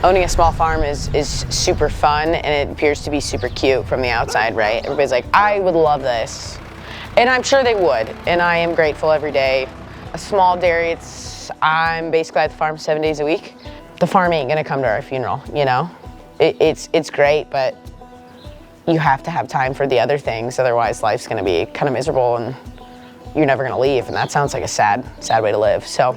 owning a small farm is super fun, and it appears to be super cute from the outside, right? Everybody's like, I would love this. And I'm sure they would, and I am grateful every day. A small dairy, I'm basically at the farm 7 days a week. The farm ain't gonna come to our funeral, you know? It's great, but you have to have time for the other things, otherwise life's gonna be kind of miserable and you're never gonna leave, and that sounds like a sad way to live, so.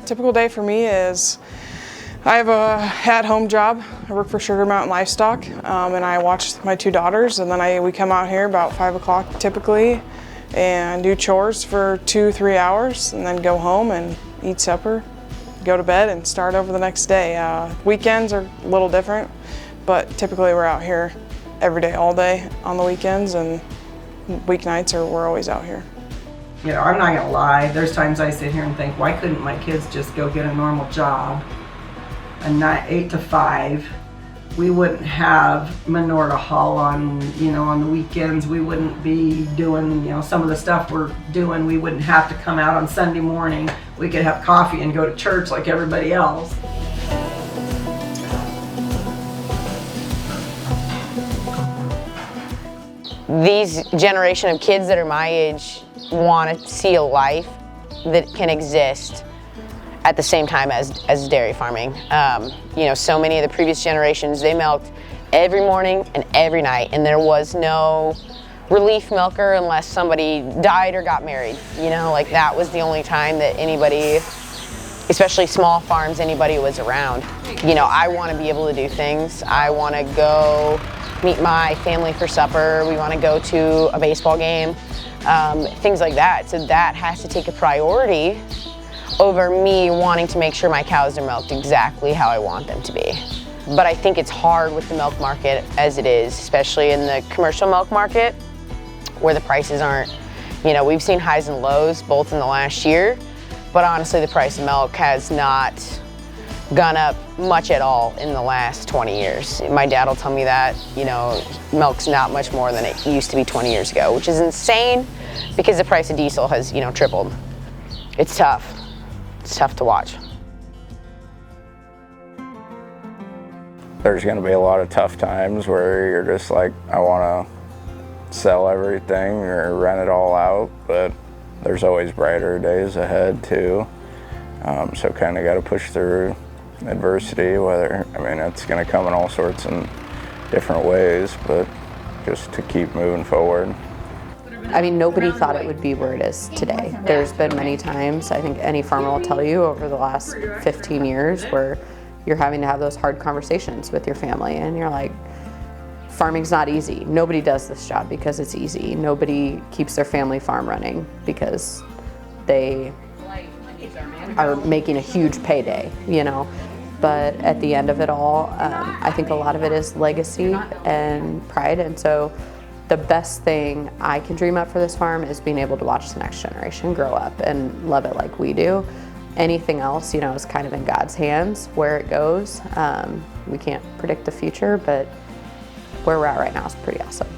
Typical day for me is I have a at-home job. I work for Sugar Mountain Livestock, and I watch my 2 daughters, and then we come out here about 5 o'clock typically and do chores for 2-3 hours, and then go home and eat supper, go to bed, and start over the next day. Weekends are a little different, but typically we're out here every day, all day on the weekends, and weeknights we're always out here. You know, I'm not gonna lie, there's times I sit here and think, why couldn't my kids just go get a normal job, a 8 to 5? We wouldn't have manure to haul on, on the weekends. We wouldn't be doing, some of the stuff we're doing. We wouldn't have to come out on Sunday morning. We could have coffee and go to church like everybody else. These generation of kids that are my age want to see a life that can exist at the same time as dairy farming. So many of the previous generations, they milked every morning and every night, and there was no relief milker unless somebody died or got married. Like that was the only time that anybody, especially small farms, anybody was around. I want to be able to do things. I want to go meet my family for supper. We want to go to a baseball game, things like that. So that has to take a priority over me wanting to make sure my cows are milked exactly how I want them to be. But I think it's hard with the milk market as it is, especially in the commercial milk market where the prices aren't, we've seen highs and lows both in the last year, but honestly the price of milk has not gone up much at all in the last 20 years. My dad will tell me that, milk's not much more than it used to be 20 years ago, which is insane because the price of diesel has, tripled. It's tough. It's tough to watch. There's going to be a lot of tough times where you're just like, I want to sell everything or rent it all out, but there's always brighter days ahead too. So kind of got to push through adversity, it's going to come in all sorts and different ways, but just to keep moving forward. Nobody thought it would be where it is today. There's been many times, I think any farmer will tell you, over the last 15 years where you're having to have those hard conversations with your family and you're like, farming's not easy. Nobody does this job because it's easy. Nobody keeps their family farm running because they are making a huge payday, But at the end of it all, I think a lot of it is legacy and pride, and so the best thing I can dream up for this farm is being able to watch the next generation grow up and love it like we do. Anything else, is kind of in God's hands where it goes. We can't predict the future, but where we're at right now is pretty awesome.